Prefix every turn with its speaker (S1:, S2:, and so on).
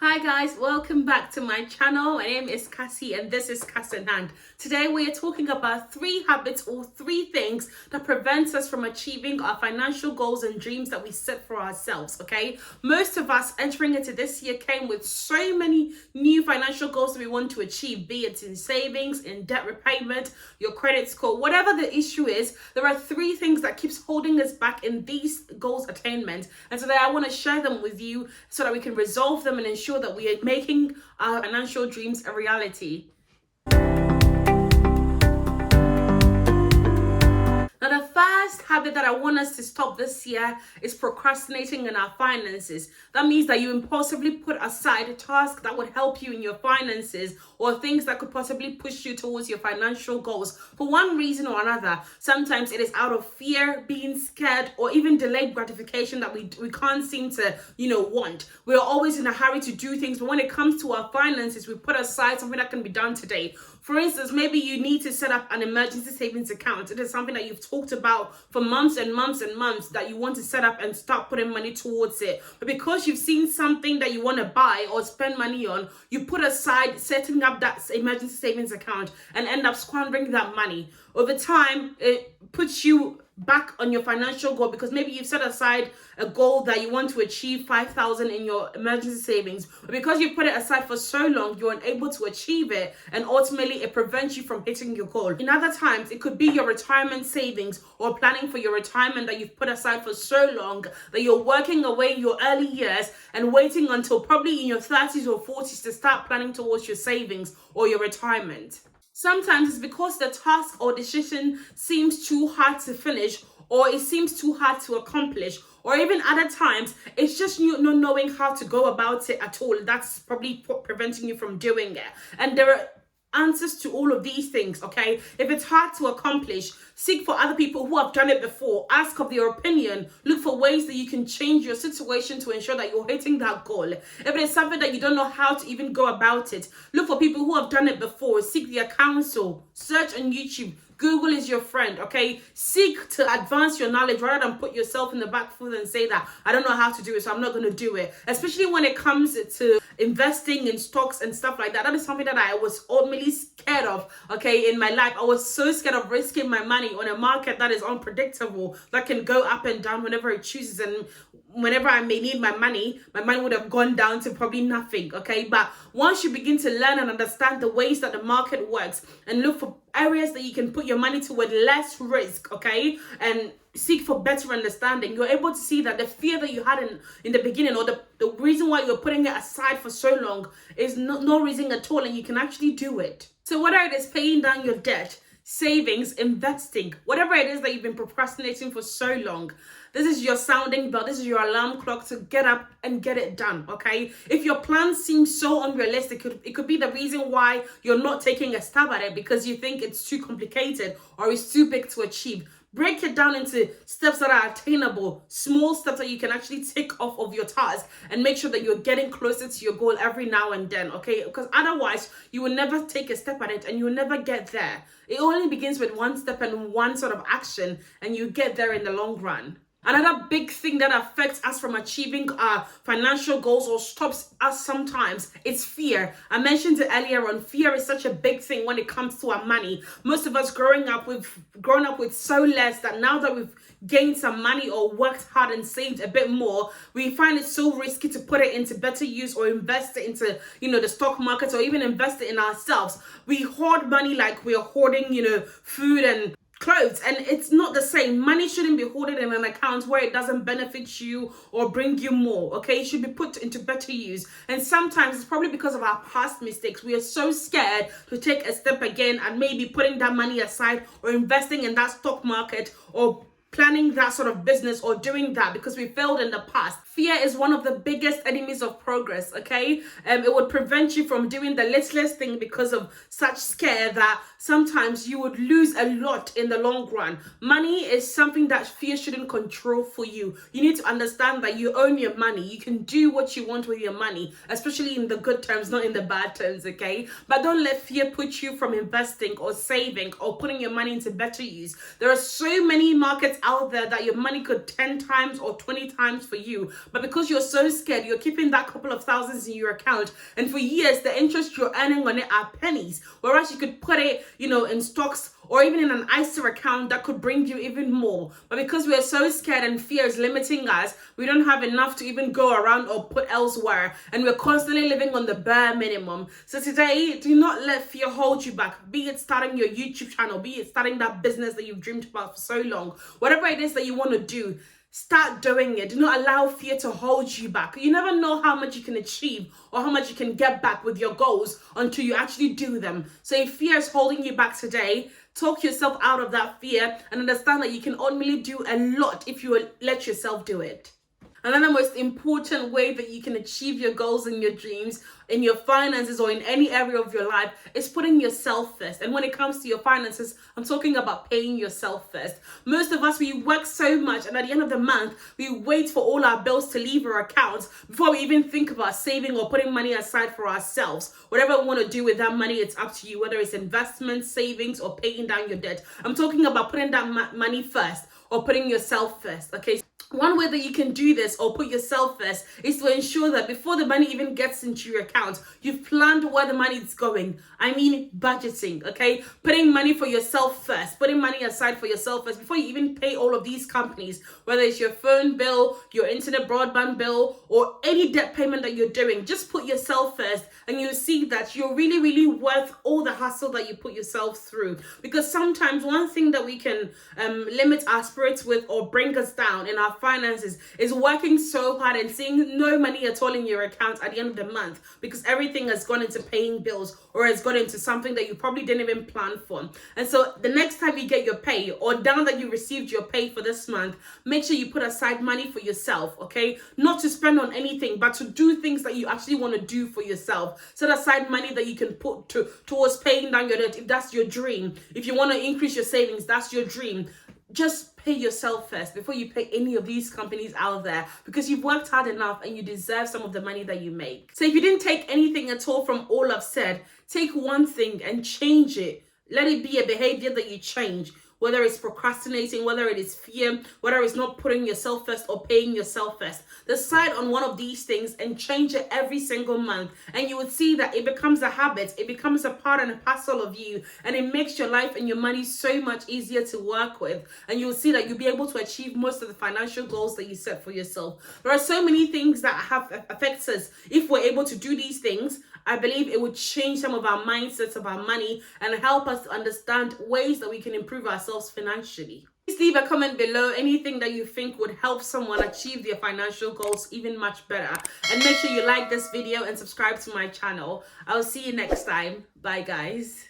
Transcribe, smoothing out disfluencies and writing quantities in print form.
S1: Hi guys, welcome back to my channel. My name is Cassie and this is Cass in Hand. Today we are talking about 3 habits or 3 things that prevents us from achieving our financial goals and dreams that we set for ourselves, okay? Most of us entering into this year came with so many new financial goals that we want to achieve, be it in savings, in debt repayment, your credit score, whatever the issue is. There are 3 things that keeps holding us back in these goals attainment. And today I want to share them with you so that we can resolve them and ensure that we are making our financial dreams a reality. Now, the first habit that I want us to stop this year is procrastinating in our finances. That means that you impulsively put aside a task that would help you in your finances or things that could possibly push you towards your financial goals for one reason or another. Sometimes it is out of fear, being scared, or even delayed gratification that we can't seem to, want. We're always in a hurry to do things, but when it comes to our finances, we put aside something that can be done today. For instance, maybe you need to set up an emergency savings account. It is something that you've talked about for months and months and months that you want to set up and start putting money towards it. But because you've seen something that you want to buy or spend money on, you put aside setting up that emergency savings account and end up squandering that money. Over time, it puts you back on your financial goal because maybe you've set aside a goal that you want to achieve 5,000 in your emergency savings, but because you put it aside for so long, you're unable to achieve it, and ultimately it prevents you from hitting your goal. In other times, it could be your retirement savings or planning for your retirement that you've put aside for so long that you're working away your early years and waiting until probably in your 30s or 40s to start planning towards your savings or your retirement. Sometimes it's because the task or decision seems too hard to finish, or it seems too hard to accomplish, or even other times it's just you not knowing how to go about it at all. That's probably preventing you from doing it. And there are answers to all of these things, okay? If it's hard to accomplish, seek for other people who have done it before. Ask of their opinion. Look for ways that you can change your situation to ensure that you're hitting that goal. If it is something that you don't know how to even go about it, look for people who have done it before. Seek their counsel. Search on YouTube. Google is your friend, okay? Seek to advance your knowledge rather than put yourself in the back foot and say that I don't know how to do it, so I'm not going to do it. Especially when it comes to investing in stocks and stuff like that. That is something that I was ultimately scared of, okay, in my life. I was so scared of risking my money on a market that is unpredictable, that can go up and down whenever it chooses, and whenever I may need my money would have gone down to probably nothing, okay? But once you begin to learn and understand the ways that the market works and look for areas that you can put your money toward less risk, okay, and seek for better understanding, you're able to see that the fear that you had in the beginning, or the reason why you're putting it aside for so long, is no reason at all, and you can actually do it. So whether it is paying down your debt, savings, investing, whatever it is that you've been procrastinating for so long, this is your sounding bell. This is your alarm clock to get up and get it done, okay? If your plans seem so unrealistic, it could be the reason why you're not taking a stab at it, because you think it's too complicated or it's too big to achieve. Break it down into steps that are attainable, small steps that you can actually tick off of your task, and make sure that you're getting closer to your goal every now and then, okay? Because otherwise, you will never take a step at it and you'll never get there. It only begins with one step and one sort of action, and you get there in the long run. Another big thing that affects us from achieving our financial goals or stops us sometimes is fear. I mentioned it earlier on. Fear is such a big thing when it comes to our money. Most of us growing up with so less that now that we've gained some money or worked hard and saved a bit more, we find it so risky to put it into better use or invest it into, the stock market, or even invest it in ourselves. We hoard money like we are hoarding, food and clothes, and it's not the same. Money shouldn't be hoarded in an account where it doesn't benefit you or bring you more, okay? It should be put into better use. And sometimes it's probably because of our past mistakes. We are so scared to take a step again and maybe putting that money aside or investing in that stock market or planning that sort of business or doing that because we failed in the past. Fear is one of the biggest enemies of progress, okay? It would prevent you from doing the littlest thing because of such scare that sometimes you would lose a lot in the long run. Money is something that fear shouldn't control for you. You need to understand that you own your money. You can do what you want with your money, especially in the good terms, not in the bad terms, okay? But don't let fear put you from investing or saving or putting your money into better use. There are so many markets out there that your money could 10 times or 20 times for you. But because you're so scared, you're keeping that couple of thousands in your account. And for years, the interest you're earning on it are pennies. Whereas you could put it, in stocks or even in an ISA account that could bring you even more. But because we are so scared and fear is limiting us, we don't have enough to even go around or put elsewhere. And we're constantly living on the bare minimum. So today, do not let fear hold you back. Be it starting your YouTube channel, be it starting that business that you've dreamed about for so long. Whatever it is that you want to do, start doing it. Do not allow fear to hold you back. You never know how much you can achieve or how much you can get back with your goals until you actually do them. So if fear is holding you back today, talk yourself out of that fear and understand that you can only do a lot if you let yourself do it. Another most important way that you can achieve your goals and your dreams in your finances or in any area of your life is putting yourself first. And when it comes to your finances, I'm talking about paying yourself first. Most of us, we work so much, and at the end of the month, we wait for all our bills to leave our accounts before we even think about saving or putting money aside for ourselves. Whatever we want to do with that money, it's up to you, whether it's investments, savings, or paying down your debt. I'm talking about putting that money first or putting yourself first, okay? One way that you can do this or put yourself first is to ensure that before the money even gets into your account, you've planned where the money is going. I mean budgeting, okay? Putting money for yourself first, putting money aside for yourself first before you even pay all of these companies, whether it's your phone bill, your internet broadband bill, or any debt payment that you're doing. Just put yourself first and you'll see that you're really, really worth all the hassle that you put yourself through. Because sometimes one thing that we can limit our spirits with or bring us down in our finances is working so hard and seeing no money at all in your account at the end of the month because everything has gone into paying bills or has gone into something that you probably didn't even plan for. And so the next time you get your pay or now that you received your pay for this month, make sure you put aside money for yourself, okay? Not to spend on anything, but to do things that you actually want to do for yourself. Set aside money that you can put towards paying down your debt if that's your dream. If you want to increase your savings, that's your dream. Just pay yourself first before you pay any of these companies out there because you've worked hard enough and you deserve some of the money that you make. So if you didn't take anything at all from all I've said, take one thing and change it. Let it be a behavior that you change. Whether it's procrastinating, whether it is fear, whether it's not putting yourself first or paying yourself first. Decide on one of these things and change it every single month. And you would see that it becomes a habit. It becomes a part and a parcel of you. And it makes your life and your money so much easier to work with. And you'll see that you'll be able to achieve most of the financial goals that you set for yourself. There are so many things that affects us. If we're able to do these things, I believe it would change some of our mindsets about money and help us to understand ways that we can improve ourselves financially. Please leave a comment below anything that you think would help someone achieve their financial goals even much better. And make sure you like this video and subscribe to my channel. I'll see you next time. Bye guys.